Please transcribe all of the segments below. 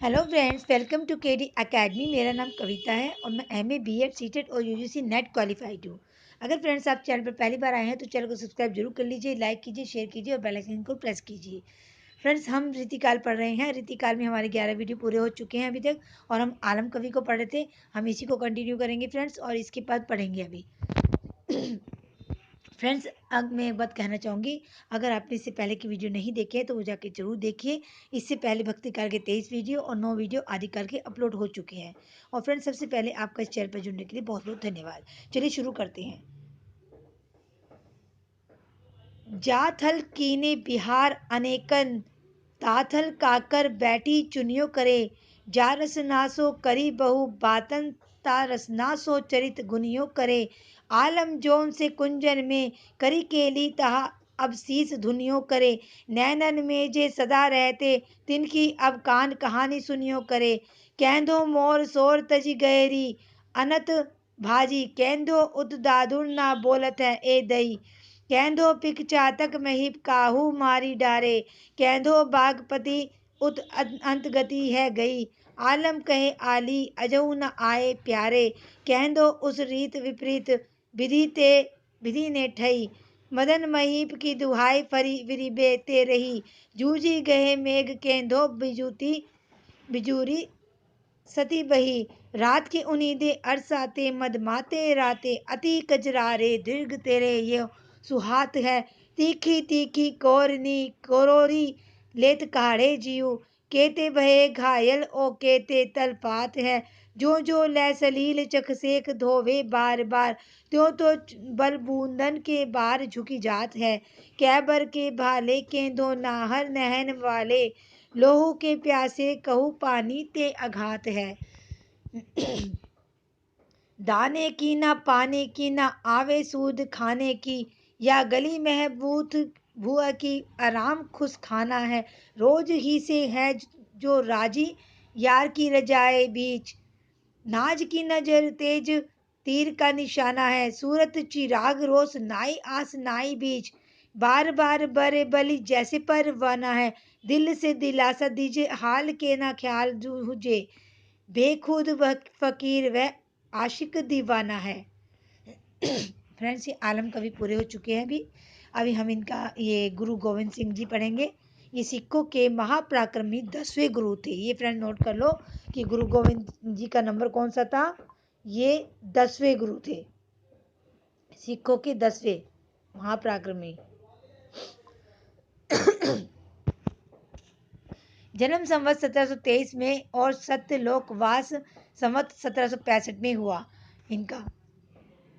Hello friends, welcome to KD academy. मेरा नाम कविता है और मैं एमए बीएड सीटेट और यूजीसी नेट क्वालिफाइड हूँ। अगर फ्रेंड्स आप चैनल पर पहली बार आए हैं तो चैनल को सब्सक्राइब जरूर कर लीजिए, लाइक कीजिए, शेयर कीजिए और बेल आइकन को प्रेस कीजिए। फ्रेंड्स, हम रीतिकाल पढ़ रहे हैं। रीतिकाल में हमारे 11 वीडियो पूरे हो चुके हैं अभी तक और हम आलम कवि को पढ़ रहे थे। हम इसी को कंटिन्यू करेंगे फ्रेंड्स और इसके बाद पढ़ेंगे अभी। फ्रेंड्स, अब मैं एक बात कहना चाहूँगी, अगर आपने इससे पहले की वीडियो नहीं देखे हैं तो वो जाके जरूर देखिए। इससे पहले भक्ति काल के 23 वीडियो और 9 वीडियो आदि काल के अपलोड हो चुके हैं। और फ्रेंड्स, सबसे पहले आपका इस चैनल पर जुड़ने के लिए बहुत बहुत धन्यवाद। चलिए शुरू करते हैं। जाथल कीने बिहार अनेकन, ताथल काकर बैठी चुनियो करे, जा रसनासो करी बहु बातन, ता रसनासो चरित गुनियो करे, आलम जोन से कुंजन में करी केली तहा अब शीस धुनियो करे, नैनन में जे सदा रहते तिनकी अब कान कहानी सुनियो करे, कहंदो मोर सोर तजी गहरी अनत भाजी, कहंदो उत दादुर ना बोलत है ए दई, कहंदो पिक चातक महिप काहू मारी डारे, कहंदो बागपति उत अंत गति है गई, आलम कहे आली अजऊ न आए प्यारे, कहंदो उस रीत विपरीत विधि ते विधि ने ठई, मदन महीप की दुहाई फरी विरिबे ते रही, जूझी गहे मेघ केंदो बिजूती बिजूरी सती बही, रात की उनीदे अरसाते मदमाते राते, अति कजरारे दीर्घ तेरे ये सुहात है, तीखी तीखी कोरनी कोरोरी लेत काढ़े जीव, केते भये घायल ओ केते तलपात है, जो जो लै सलील चख सेक धोवे बार बार, त्यों तो बल बूंदन के बार झुकी जात है, कैबर के भाले केंदो नाहर नहन वाले, लोहू के प्यासे कहू पानी ते अघात है, दाने की ना पाने की ना आवे सूद खाने की, या गली महबूत भुआ की आराम खुश खाना है, रोज ही से है जो राजी यार की रजाए बीच, नाज की नजर तेज तीर का निशाना है, सूरत चिराग रोस नाई आस नाई बीच, बार बार बरे बली जैसे परवाना है, दिल से दिलासा दीजिए हाल के ना ख्याल जूझे, बेखुद व फकीर व आशिक दीवाना है। फ्रेंड्स, ये आलम कवि पूरे हो चुके हैं अभी हम इनका ये गुरु गोविंद सिंह जी पढ़ेंगे। ये सिखों के महापराक्रमी 10वें गुरु थे। ये फ्रेंड नोट कर लो कि गुरु गोविंद जी का नंबर कौन सा था। ये 10वें गुरु थे, सिखों के 10वें महापराक्रमी। जन्म संवत 1723 में और सत्यलोकवास संवत 1765 में हुआ इनका।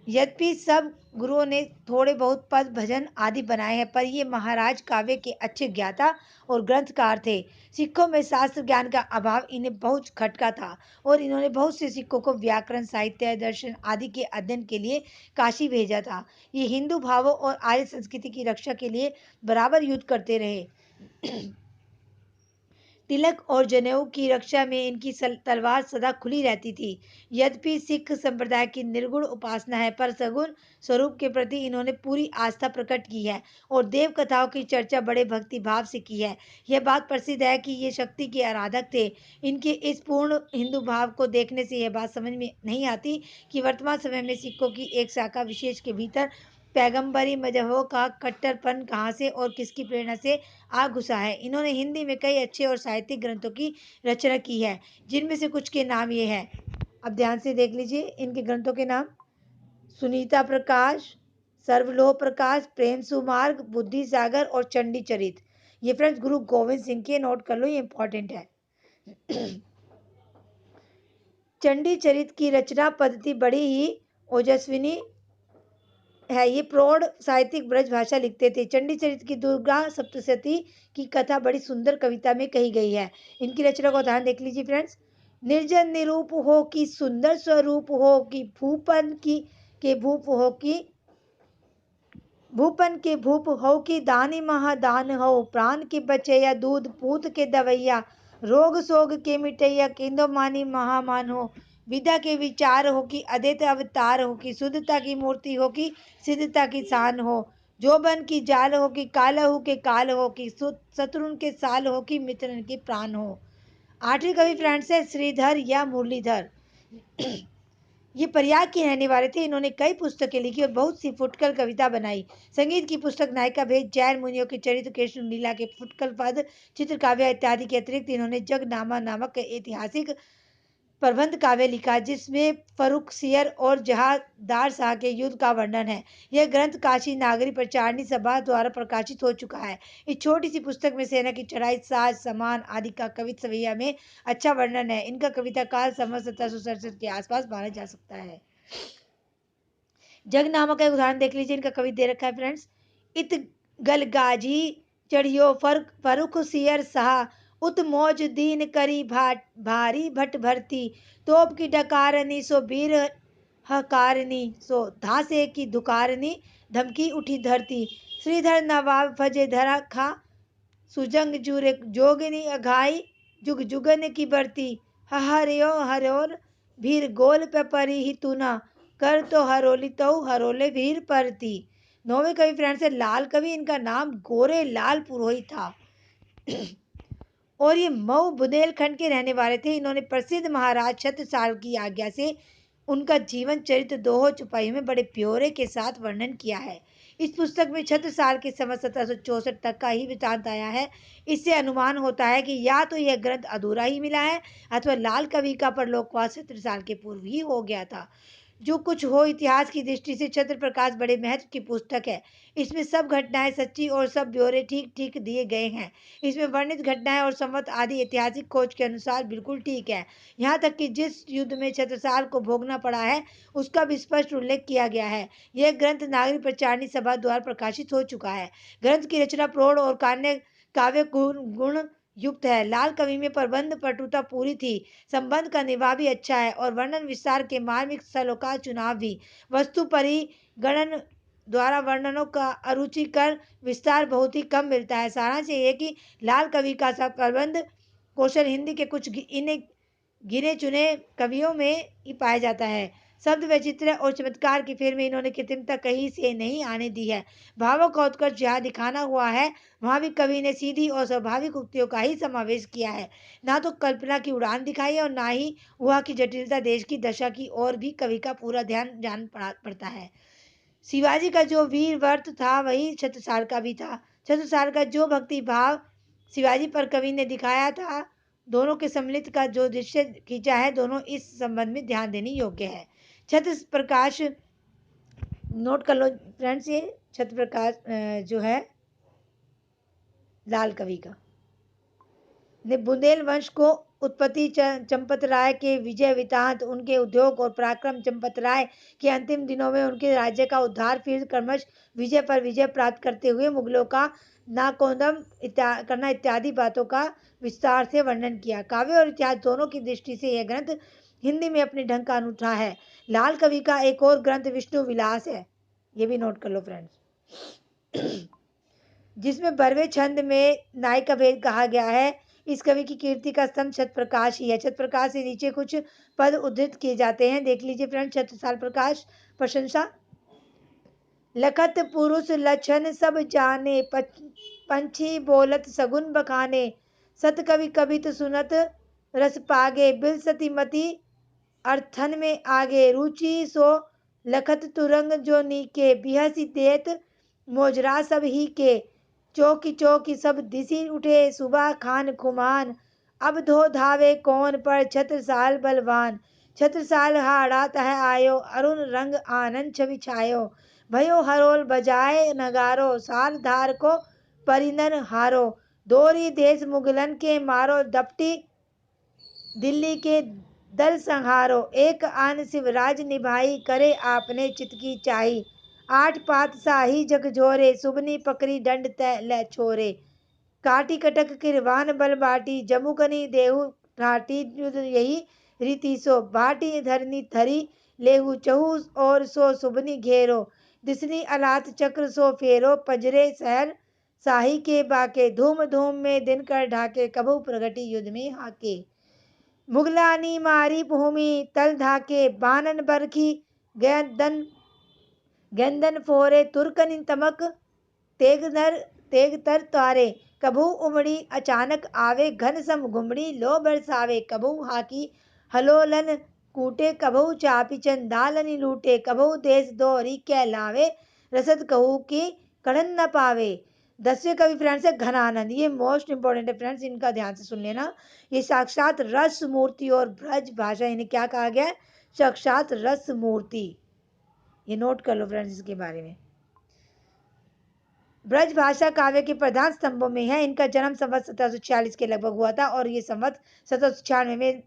यद्यपि सब गुरुओं ने थोड़े बहुत पद भजन आदि बनाए हैं, पर ये महाराज काव्य के अच्छे ज्ञाता और ग्रंथकार थे। सिखों में शास्त्र ज्ञान का अभाव इन्हें बहुत खटका था और इन्होंने बहुत से सिखों को व्याकरण, साहित्य, दर्शन आदि के अध्ययन के लिए काशी भेजा था। ये हिंदू भावों और आर्य संस्कृति की रक्षा के लिए बराबर युद्ध करते रहे। तिलक और जनेऊ की रक्षा में इनकी तलवार सदा खुली रहती थी। यद्यपि सिख संप्रदाय की निर्गुण उपासना है, पर सगुण स्वरूप के प्रति इन्होंने पूरी आस्था प्रकट की है और देव कथाओं की चर्चा बड़े भक्ति भाव से की है। यह बात प्रसिद्ध है कि ये शक्ति के आराधक थे। इनके इस पूर्ण हिंदू भाव को देखने से यह बात समझ में नहीं आती कि वर्तमान समय में सिखों की एक शाखा विशेष के भीतर पैगंबरी मजहबों का कट्टरपन कहाँ से और किसकी प्रेरणा से आ घुसा है। इन्होंने हिंदी में कई अच्छे और साहित्यिक ग्रंथों की रचना की है, जिनमें से कुछ के नाम ये हैं। अब ध्यान से देख लीजिए इनके ग्रंथों के नाम। सुनीता प्रकाश, सर्वलोह प्रकाश, प्रेम सुमार्ग, बुद्धि सागर और चंडी चरित। ये फ्रेंड्स गुरु गोविंद सिंह के, नोट कर लो, ये इंपॉर्टेंट है। चंडी चरित की रचना पद्धति बड़ी ही ओजस्विनी है। ये प्रौढ़ साहित्यिक ब्रज भाषा लिखते थे। चंडी चरित की दुर्गा सप्तशती की कथा बड़ी सुंदर कविता में कही गई है। इनकी रचना को ध्यान देख लीजिए फ्रेंड्स। निर्जन निरूप हो कि सुंदर स्वरूप हो कि भूपन की के भूप हो कि भूपन के भूप हो कि दानी महादान हो, प्राण के बचैया दूध पूत के दवैया, रोग सोग के मिटैया केंदो मानी महामान हो, विद्या के विचार हो कि अद्वैत अवतार हो कि शुद्धता की मूर्ति हो कि सिद्धता की शान हो, जोबन की जाल हो कि कालहु के काल हो कि शत्रुन के साल हो कि मित्रन के प्राण हो, 8वें कवि फ्रेंड्स है श्रीधर या मुरलीधर। ये प्रयाग के रहने वाले थे। इन्होंने कई पुस्तकें लिखी और बहुत सी फुटकल कविता बनाई। संगीत की पुस्तक नायिका भेद, जैन मुनियों के चरित्र, कृष्ण लीला के फुटकल पद, चित्रकाव्य इत्यादि के अतिरिक्त इन्होंने जगनामा नामक ऐतिहासिक प्रबंध काव्य लिखा जिसमें फर्रुखसियर और जहांदार शाह के युद्ध का वर्णन है। यह ग्रंथ काशी नागरी प्रचारणी सभा द्वारा प्रकाशित हो चुका है। इस छोटी सी पुस्तक में सेना की चढ़ाई, साज सामान आदि का कवि सवैया में अच्छा वर्णन है। इनका कविता काल संवत 1767 के आसपास माना जा सकता है। जगनामा का एक उदाहरण देख लीजिए। इनका कवि दे रखा है फ्रेंड्स। इत गलगाजी चढ़ियो फरुख सियर शाह, उत मौज दीन करी भारी भट भरती, तोप की डकारनी सो वीर हकारनी, सो धासे की धुकारनी, धमकी उठी धरती, श्रीधर नवाब फजे धरा खा, सुजंग जूरे जोगिनी अघाई, जुग जुगन की बरती, हरियो हरोर भीर गोल पे परी ही तूना, कर तो हरोली तो हरोले भीर परती। 9वें कवि फ्रेंड्स है लाल कवि। इनका नाम गोरे लाल पुरोहित था और ये मऊ बुंदेलखंड के रहने वाले थे। इन्होंने प्रसिद्ध महाराज छत्रसाल की आज्ञा से उनका जीवन चरित्र दोहो चौपाई में बड़े ब्यौरे के साथ वर्णन किया है। इस पुस्तक में छत्रसाल के समय 1764 तक का ही वृतांत आया है। इससे अनुमान होता है कि या तो यह ग्रंथ अधूरा ही मिला है अथवा लाल कवि का परलोकवास छत्रसाल के पूर्व ही हो गया था। जो कुछ हो, इतिहास की दृष्टि से छत्र प्रकाश बड़े महत्व की पुस्तक है। इसमें सब घटनाएं सच्ची और सब ब्यौरे ठीक ठीक दिए गए हैं। इसमें वर्णित घटनाएं और संवत आदि ऐतिहासिक खोज के अनुसार बिल्कुल ठीक है। यहाँ तक कि जिस युद्ध में छत्रसाल को भोगना पड़ा है उसका भी स्पष्ट उल्लेख किया गया है। यह ग्रंथ नागरी प्रचारणी सभा द्वारा प्रकाशित हो चुका है। ग्रंथ की रचना प्रौढ़ और काव्य गुण युक्त है। लाल कवि में प्रबंध पटुता पूरी थी, संबंध का निभाव भी अच्छा है और वर्णन विस्तार के मार्मिक स्थलों का चुनाव भी। वस्तु परिगणन द्वारा वर्णनों का अरुचिकर विस्तार बहुत ही कम मिलता है। सारांश ये कि लाल कवि का सब प्रबंध कौशल हिंदी के कुछ गिने चुने कवियों में ही पाया जाता है। शब्द वैचित्र्य और चमत्कार की फेर में इन्होंने कृत्रिमता कहीं से नहीं आने दी है। भावों का उत्कर्ष जहाँ दिखाना हुआ है वहाँ भी कवि ने सीधी और स्वाभाविक उक्तियों का ही समावेश किया है। ना तो कल्पना की उड़ान दिखाई है और ना ही वहाँ की जटिलता देश की दशा की ओर भी कवि का पूरा ध्यान जान पड़ता है। शिवाजी का जो वीर व्रत था वही छत्रसाल का भी था। छत्रसाल का जो भक्ति भाव शिवाजी पर कवि ने दिखाया था, दोनों के सम्मिलित का जो दृश्य खींचा है, दोनों इस संबंध में ध्यान देने योग्य है। छत्र प्रकाश नोट कर लो फ्रेंड्स, ये छत्र प्रकाश जो है लाल कवि का ने बुंदेल वंश को उत्पत्ति, चंपत राय के विजय वृतांत, उनके उद्योग और पराक्रम, चंपत राय के अंतिम दिनों में उनके राज्य का उद्धार, फिर क्रमश विजय पर विजय प्राप्त करते हुए मुगलों का नाकोदम करना इत्यादि बातों का विस्तार से वर्णन किया। काव्य और इतिहास दोनों की दृष्टि से यह ग्रंथ हिंदी में अपने ढंग का अनूठा है। लाल कवि का एक और ग्रंथ विष्णु विलास है, ये भी नोट कर लो फ्रेंड्स, जिसमें 12वें छंद में नायिका भेद कहा गया है। इस कवि की कीर्ति का स्तंभ छत्र प्रकाश ही है। छत्र प्रकाश से नीचे कुछ पद उद्धृत किए जाते हैं, देख लीजिए फ्रेंड। छत्रसाल प्रकाश प्रशंसा। लखत पुरुष लक्षण सब जाने, पंछी बोलत सगुन बखाने, सत कवि कवित सुनत रस पागे, बिलसती मति अर्थन में आगे, रुचि सो लखत तुरंग जो नीके, बिहसी देत मोजरा सब ही के, चौकी चौकी सब दिसी उठे, सुबह खान खुमान, अब धो धावे कौन पर छत्रसाल बलवान, छत्रसाल हाड़ा तह आयो, अरुण रंग आनंद छवि छायो, भयो हरोल बजाए नगारो, साल धार को परिनर हारो, दोरी देश मुगलन के मारो, दपटी दिल्ली के दल संहारो, एक आन शिवराज निभाई, करे आपने चित की चाही, 8 पातशाही झकझोरे, सुबनी पकड़ी दंड तय छोरे, काटी कटक किरवान बल बाटी, जमुकनी देहु ठाटी, यही रीति सो, बाटी धरनी थरी लेहु चहु और सो, सुबनी घेरो, दिसनी अलात चक्र सो फेरो, पजरे शहर शाही के बाके, धूम धूम में दिन कर ढाके, कबहू प्रगति युद्ध में हाके, मुगलानी मारी भूमि तल धाके, बानन बरखी गेंदन फोरे, तुर्कन तमक तेग तर तारे, कभू उमड़ी अचानक आवे, घन सम घुमड़ी लो बरसावे, कभू हाकी हलोलन कूटे, कभू चापी चंदालनी लूटे, कभू देश दोहरी कहलावे, रसद कहू की कड़न न पावे। 10वें कवि फ्रेंड्स है घनानंद। ये मोस्ट इंपॉर्टेंट है फ्रेंड्स, इनका ध्यान से सुन लेना। ये साक्षात रस मूर्ति और ब्रज भाषा, इन्हें क्या कहा गया है? साक्षात रस मूर्ति। ये नोट कर लो फ्रेंड्स इसके बारे में। ब्रज भाषा काव्य के प्रधान स्तंभों में है। इनका जन्म संवत 1746 के लगभग हुआ था और ये संवत 1796 में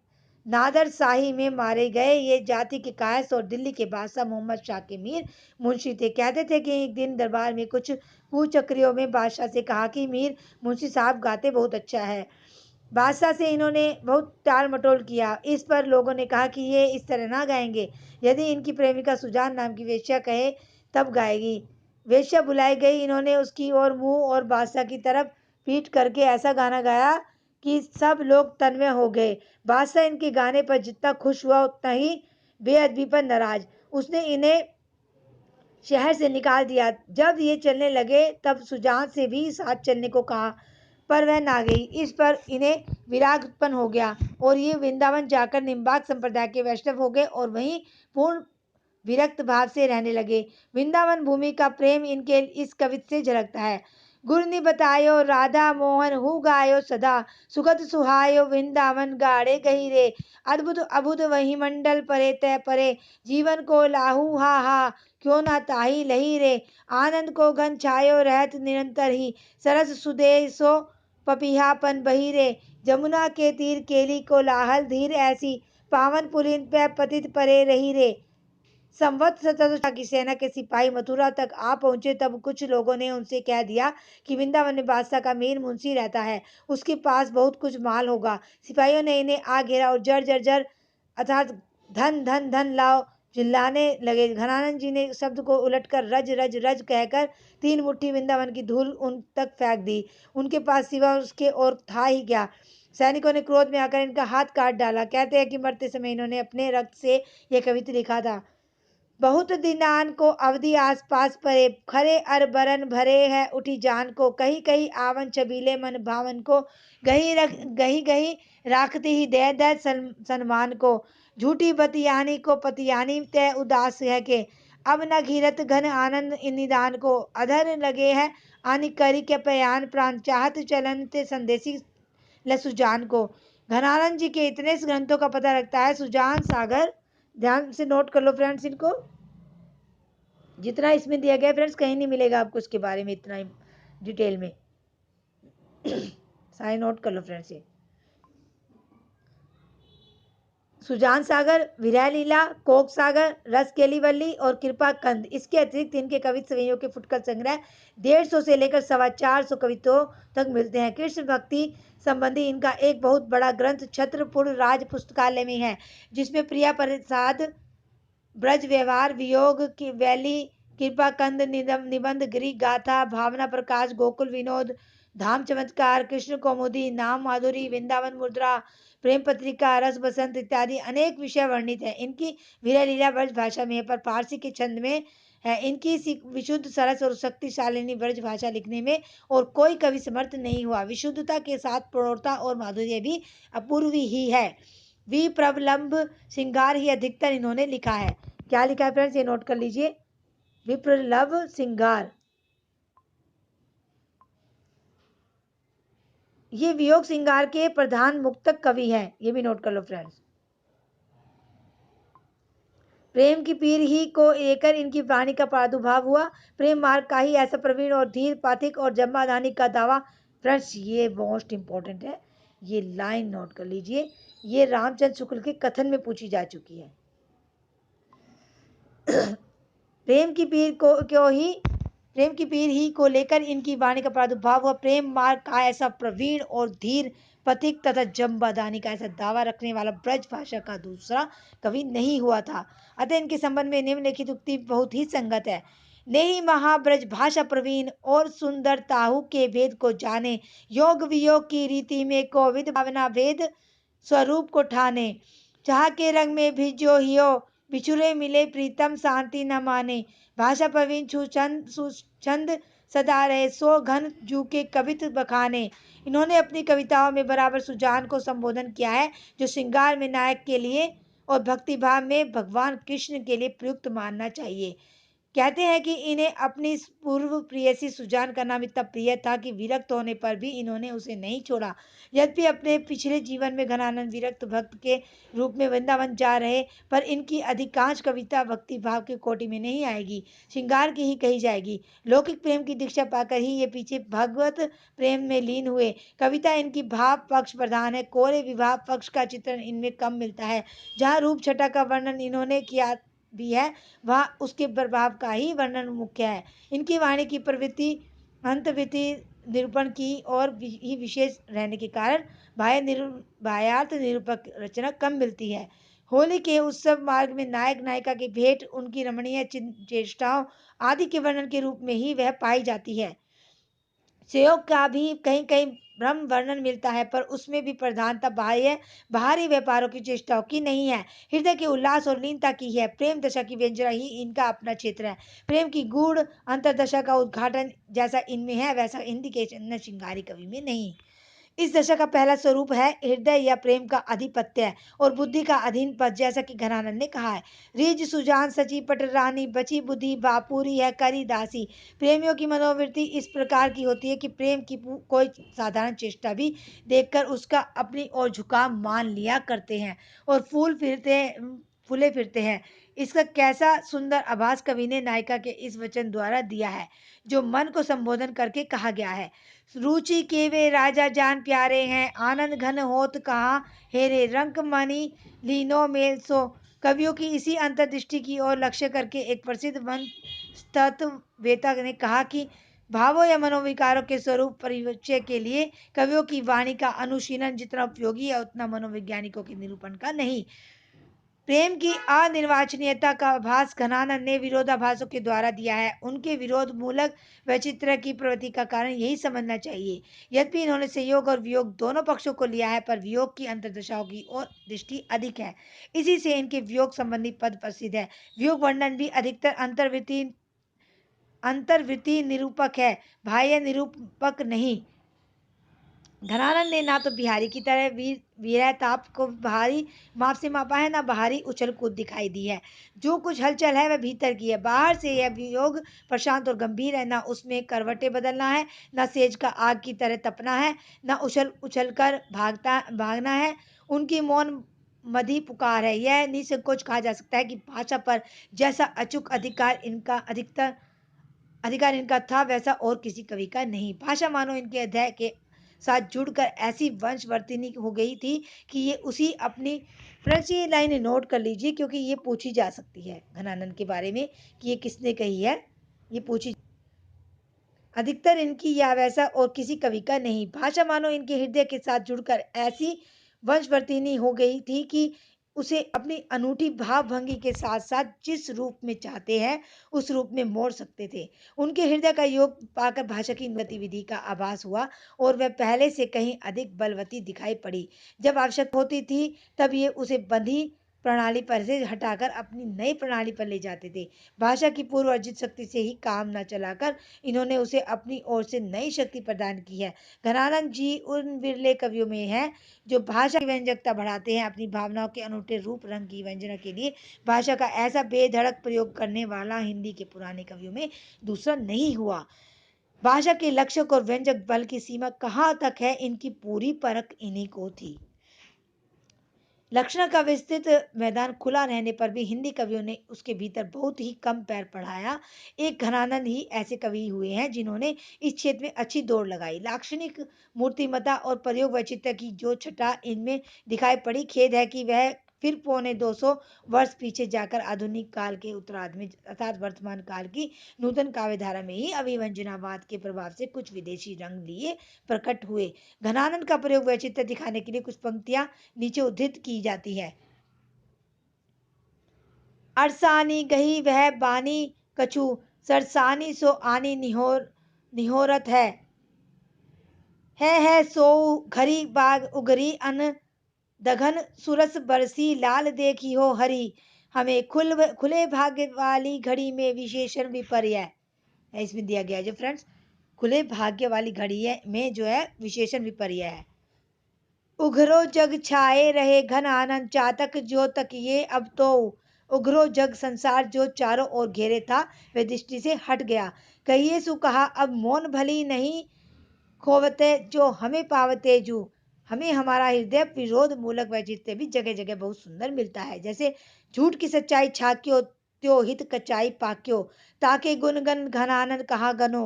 नादर शाही में मारे गए। ये जाति के कायस और दिल्ली के बादशाह मोहम्मद शाह के मीर मुंशी थे। कहते थे कि एक दिन दरबार में कुछ कुचक्रियों में बादशाह से कहा कि मीर मुंशी साहब गाते बहुत अच्छा है। बादशाह से इन्होंने बहुत टाल मटोल किया। इस पर लोगों ने कहा कि ये इस तरह ना गाएंगे, यदि इनकी प्रेमिका सुजान नाम की वेश्या कहे तब गाएगी। वेश्या बुलाई गई। इन्होंने उसकी ओर मुंह और बादशाह की तरफ पीट करके ऐसा गाना गाया कि सब लोग तन्मय हो गए। बादशाह इनके गाने पर जितना खुश हुआ उतना ही बेअदबी पर नाराज। उसने इन्हें शहर से निकाल दिया। जब ये चलने लगे तब सुजान से भी साथ चलने को कहा, पर वह ना गई। इस पर इन्हें विराग उत्पन्न हो गया और ये वृंदावन जाकर निम्बार्क संप्रदाय के वैष्णव हो गए और वहीं पूर्ण विरक्त भाव से रहने लगे। वृंदावन भूमि का प्रेम इनके इस कविता से झलकता है। गुरनि बतायो राधा मोहन हु गायो सदा, सुगत सुहायो वृंदावन गाड़े गहिरे, अद्भुत अभुत वही मंडल परे तय परे, जीवन को लाहू हा हा क्यों ना ताही लही रे, आनंद को घन छायो रहत निरंतर ही, सरस सुदेशो पपिहापन बहिरे, जमुना के तीर केली को लाहल धीर ऐसी, पावन पुलिन पे पतित परे रही रे। संवत 1700 की सेना के सिपाही मथुरा तक आ पहुंचे तब कुछ लोगों ने उनसे कह दिया कि वृंदावन में बादशाह का मीर मुंशी रहता है, उसके पास बहुत कुछ माल होगा। सिपाहियों ने इन्हें आ घेरा और जर जर जर अर्थात धन धन धन लाओ चिल्लाने लगे। घनानंद जी ने शब्द को उलटकर रज रज रज कहकर 3 मुट्ठी वृंदावन की धूल उन तक फेंक दी। उनके पास सिवा उसके और था ही क्या। सैनिकों ने क्रोध में आकर इनका हाथ काट डाला। कहते हैं कि मरते समय इन्होंने अपने रक्त से यह कविता लिखा था। बहुत दिनान को अवधि आस पास परे, खरे अर बरन भरे है उठी जान को, कही कही आवन छबीले मन भावन को, गही गही राखती ही दे दे सन्मान को, झूठी बतियानी को पतियानी तय उदास है के, अब न घीरत घन आनंद निदान को, अधर लगे है आनि करी के पयान प्राण चाहत चलन ते संदेशी ल सुजान को। घनानंद जी के इतने ग्रंथों का पता लगता है। सुजान सागर, ध्यान से नोट कर लो फ्रेंड्स इनको। जितना इसमें दिया गया फ्रेंड्स कहीं नहीं मिलेगा आपको इसके बारे में इतना डिटेल में। सारे नोट कर लो फ्रेंड्स ये। सुजान सागर, विरह लीला, कोक सागर, रस केलीवल्ली और कृपा कंद। इसके अतिरिक्त इनके कविता संग्रहों के फुटकर संग्रह 150 से लेकर 425 कविताओं तक मिलते हैं। कृष्ण भक्ति संबंधी इनका एक बहुत बड़ा ग्रंथ छत्रपुर राज पुस्तकालय में है, जिसमें प्रिया प्रसाद ब्रज व्यवहार, वियोग की वैली, कृपा कंद, निबंध, गिरी गाथा, भावना प्रकाश, गोकुल विनोद, धाम चमत्कार, कृष्ण कौमुदी, नाम माधुरी, वृंदावन मुद्रा, प्रेम पत्रिका, रस बसंत इत्यादि अनेक विषय वर्णित है। इनकी विरह लीला ब्रज भाषा में है, पर फारसी के छंद में है। इनकी विशुद्ध सरस और शक्तिशालिनी ब्रज भाषा लिखने में और कोई कवि समर्थ नहीं हुआ। विशुद्धता के साथ प्रौढ़ता और माधुर्य भी अपूर्वी ही है। विप्रलंभ श्रृंगार ही अधिकतर इन्होंने लिखा है। क्या लिखा है फ्रेंड्स, ये नोट कर लीजिए। विप्रलंभ श्रृंगार, ये वियोग श्रृंगार के प्रधान मुक्तक कवि हैं। ये भी नोट कर लो फ्रेंड्स। प्रेम की पीर ही को लेकर इनकी वाणी का प्रादुर्भाव हुआ। प्रेम मार्ग का ही ऐसा प्रवीण और धीर पाथिक और जन्मादानी का दावा। फ्रेंड्स ये मोस्ट इंपॉर्टेंट है, ये लाइन नोट कर लीजिए। ये रामचंद्र शुक्ल के कथन में पूछी जा चुकी है। प्रेम की पीर ही को लेकर इनकी वाणी का प्रादुर्भाव हुआ। प्रेम मार्ग का ऐसा प्रवीण और धीर पथिक तथा जम्बादानी का ऐसा दावा रखने वाला ब्रज भाषा का दूसरा कवि नहीं हुआ था। अतः इनके संबंध में निम्नलिखित उक्ति बहुत ही संगत है। नहीं महाब्रज भाषा प्रवीण और सुंदर ताहू के भेद को जाने, योग वियोग की रीति में कोविद भावना भेद स्वरूप को ठाने, चाह के रंग में भिजो हियो बिछुरे मिले प्रीतम शांति न माने, भाषा प्रवीण सुछंद सदा रहे सो घन जू के कवित बखाने। इन्होंने अपनी कविताओं में बराबर सुजान को संबोधन किया है, जो श्रृंगार में नायक के लिए और भक्ति भाव में भगवान कृष्ण के लिए प्रयुक्त मानना चाहिए। कहते हैं कि इन्हें अपनी पूर्व प्रेयसी सुजान का नाम इतना प्रिय था कि विरक्त होने पर भी इन्होंने उसे नहीं छोड़ा। यद्यपि अपने पिछले जीवन में घनानंद विरक्त भक्त के रूप में वृंदावन जा रहे, पर इनकी अधिकांश कविता भक्ति भाव की कोटि में नहीं आएगी, श्रृंगार की ही कही जाएगी। लौकिक प्रेम की दीक्षा पाकर ही ये पीछे भगवत प्रेम में लीन हुए। कविता इनकी भाव पक्ष प्रधान है, कोरे विवाह पक्ष का चित्रण इनमें कम मिलता है। जहाँ रूप छटा का वर्णन इन्होंने किया भी है, वहाँ उसके प्रभाव का ही वर्णन मुख्य है। इनकी वाणी की प्रवृत्ति अंतर्वृत्ति निरूपण की और ही विशेष रहने के कारण बाह्यार्थ निरूपक रचना कम मिलती है। होली के उत्सव मार्ग में नायक नायिका की भेंट, उनकी रमणीय चेष्टाओं आदि के वर्णन के रूप में ही वह पाई जाती है। संयोग का भी कहीं कहीं भ्रम वर्णन मिलता है, पर उसमें भी प्रधानता बाहरी व्यापारों की चेष्टाओं की नहीं है, हृदय के उल्लास और लीनता की है। प्रेम दशा की व्यंजना ही इनका अपना क्षेत्र है। प्रेम की गूढ़ अंतरदशा का उद्घाटन जैसा इनमें है, वैसा हिंदी के श्रृंगारी कवि में नहीं। इस दशा का पहला स्वरूप है हृदय या प्रेम का आधिपत्य और बुद्धि का अधीन पद, जैसा कि घनानंद ने कहा है। रिज सुजान सची पट रानी, बची बुद्धि बापूरी है करी दासी। प्रेमियों की मनोवृत्ति इस प्रकार की होती है कि प्रेम की कोई साधारण चेष्टा भी देखकर उसका अपनी ओर झुकाव मान लिया करते हैं और फूले फिरते हैं। इसका कैसा सुंदर आभास कवि ने नायिका के इस वचन द्वारा दिया है, जो मन को संबोधन करके कहा गया है। रुचि के वे राजा जान प्यारे हैं, आनंद घन होत कहाँ हेरे रंक मणि लीनो मेल सो। कवियों की इसी अंतर्दृष्टि की ओर लक्ष्य करके एक प्रसिद्ध वन तत्ववेता ने कहा कि भावों या मनोविकारों के स्वरूप परिचय के लिए कवियों की वाणी का अनुशीलन जितना उपयोगी है, उतना मनोवैज्ञानिकों के निरूपण का नहीं। प्रेम की अनिर्वचनीयता का आभास घनानंद ने विरोधाभासों के द्वारा दिया है। उनके विरोध मूलक वैचित्र्य की प्रवृत्ति का कारण यही समझना चाहिए। यद्यपि इन्होंने संयोग और वियोग दोनों पक्षों को लिया है, पर वियोग की अंतर्दशाओं की ओर दृष्टि अधिक है। इसी से इनके वियोग संबंधी पद प्रसिद्ध है। वियोग वर्णन भी अधिकतर अंतर्वृत्ति निरूपक है, बाह्य निरूपक नहीं। घनानंद ने ना तो बिहारी की तरह वीर ताप को बाहरी माप से मापा है, ना बाहरी उछल कूद दिखाई दी है। जो कुछ हलचल है वह भीतर की है। बाहर से यह वियोग प्रशांत और गंभीर है, ना उसमें करवटें बदलना है, ना सेज का आग की तरह तपना है, ना उछल उछल कर भागना है। उनकी मौन मधी पुकार है। यह निसंकोच कहा जा सकता है कि भाषा पर जैसा अचूक अधिकार इनका था, वैसा और किसी कवि का नहीं। भाषा मानो इनके अध्याय के साथ जुड़कर ऐसी वंशवर्तिनी हो गई थी कि ये उसी अपनी फ्रेंच ये लाइन नोट कर लीजिए, क्योंकि ये पूछी जा सकती है घनानंद के बारे में कि ये किसने कही है, ये पूछी। अधिकतर इनकी या वैसा और किसी कवि का नहीं। भाषा मानो इनके हृदय के साथ जुड़कर ऐसी वंशवर्तिनी हो गई थी कि उसे अपनी अनूठी भाव भंगी के साथ साथ जिस रूप में चाहते हैं उस रूप में मोड़ सकते थे। उनके हृदय का योग पाकर भाषा की गतिविधि का आभास हुआ और वह पहले से कहीं अधिक बलवती दिखाई पड़ी। जब आवश्यक होती थी तब ये उसे बंधी प्रणाली पर से हटाकर अपनी नई प्रणाली पर ले जाते थे। भाषा की पूर्व अर्जित शक्ति से ही काम न चलाकर इन्होंने उसे अपनी ओर से नई शक्ति प्रदान की है। घनानंद जी उन विरले कवियों में हैं जो भाषा की व्यंजकता बढ़ाते हैं। अपनी भावनाओं के अनूठे रूप रंग की व्यंजना के लिए भाषा का ऐसा बेधड़क प्रयोग करने वाला हिंदी के पुराने कवियों में दूसरा नहीं हुआ। भाषा के लक्षक और व्यंजक बल की सीमा कहाँ तक है, इनकी पूरी परख इन्हीं को थी। लक्षण का विस्तृत मैदान खुला रहने पर भी हिंदी कवियों ने उसके भीतर बहुत ही कम पैर बढ़ाया। एक घनानंद ही ऐसे कवि हुए हैं जिन्होंने इस क्षेत्र में अच्छी दौड़ लगाई। लाक्षणिक मूर्तिमता और प्रयोग वैचित्र्य की जो छटा इनमें दिखाई पड़ी, खेद है कि वह फिर पौने 200 वर्ष पीछे जाकर आधुनिक काल के उत्तरार्ध में अर्थात वर्तमान काल की नूतन काव्यधारा में ही अभिव्यंजनावाद के प्रभाव से कुछ विदेशी रंग लिए प्रकट हुए। घनानंद का प्रयोग वैचित्र्य दिखाने के लिए कुछ पंक्तियां नीचे उद्धृत की जाती है। अरसानी गही वह बानी कछु, सरसानी सो आनी निहोरत है सो घरी बाग उगरी अन दघन सुरस बरसी लाल देखी हो हरी, हमें खुले भाग्य वाली घड़ी में विशेषण विपर्य है इसमें दिया गया है जो फ्रेंड्स। खुले भाग्य वाली घड़ी है में जो है विशेषण विपर्य है। उघरो जग छाए रहे घन आनंद, चातक जो तकिए अब तो। उघरो जग संसार जो चारों ओर घेरे था, वह दृष्टि से हट गया। कहिए सु कहा अब मौन भली नहीं खोवते, जो हमें पावते जू। हमें हमारा हृदय विरोध मूलक वैचित्य भी जगह जगह बहुत सुंदर मिलता है। जैसे झूठ की सच्चाई छाक्यो, त्यो हित कचाई पाक्यो, ताके गुण गन घन आनंद कहा गनो।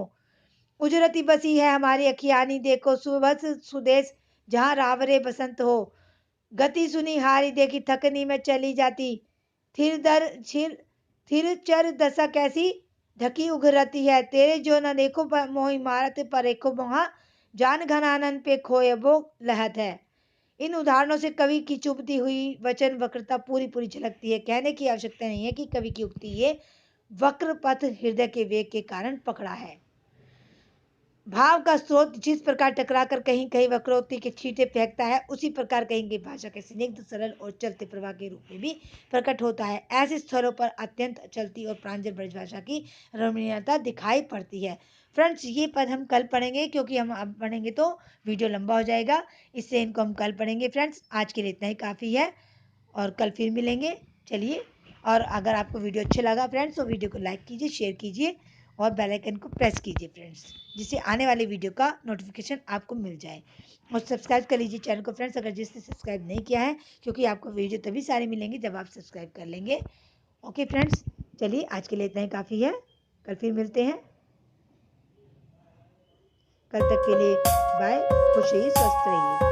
उजरती बसी है हमारी अखियानी, देखो सुबह सुदेश जहाँ रावरे बसंत हो। गति सुनी हारी देखी थकनी में चली जाती, थिर दर छिर थिर चर दशा कैसी ढकी उघरती है। तेरे जो न देखो मोहि मारत पर देखो मोहा, जान घन आनंद पे खोए वो लहत है। इन उदाहरणों से कवि की चुभती हुई वचन वक्रता पूरी पूरी झलकती है। कहने की आवश्यकता नहीं है कि कवि की उक्ति ये वक्र पथ हृदय के वेग के कारण पकड़ा है। भाव का स्रोत जिस प्रकार टकरा कर कहीं कहीं वक्रोक्ति के छींटे फेंकता है, उसी प्रकार कहीं कहीं भाषा के स्निग्ध सरल और चलते प्रवाह के रूप में भी प्रकट होता है। ऐसे स्थलों पर अत्यंत चलती और प्रांजल ब्रजभाषा की रमणीयता दिखाई पड़ती है। फ्रेंड्स, ये पद हम कल पढ़ेंगे, क्योंकि हम अब पढ़ेंगे तो वीडियो लंबा हो जाएगा, इससे इनको हम कल पढ़ेंगे। फ्रेंड्स, आज के लिए इतना ही काफ़ी है और कल फिर मिलेंगे। चलिए, और अगर आपको वीडियो अच्छा लगा फ्रेंड्स तो वीडियो को लाइक कीजिए, शेयर कीजिए और बेल आइकन को प्रेस कीजिए फ्रेंड्स, जिससे आने वाले वीडियो का नोटिफिकेशन आपको मिल जाए। और सब्सक्राइब कर लीजिए चैनल को फ्रेंड्स, अगर जिसने सब्सक्राइब नहीं किया है, क्योंकि आपको वीडियो तभी सारे मिलेंगे जब आप सब्सक्राइब कर लेंगे। ओके फ्रेंड्स, चलिए आज के लिए इतना ही काफ़ी है, कल फिर मिलते हैं। कल तक के लिए बाय, खुश रहिए, स्वस्थ रहिए।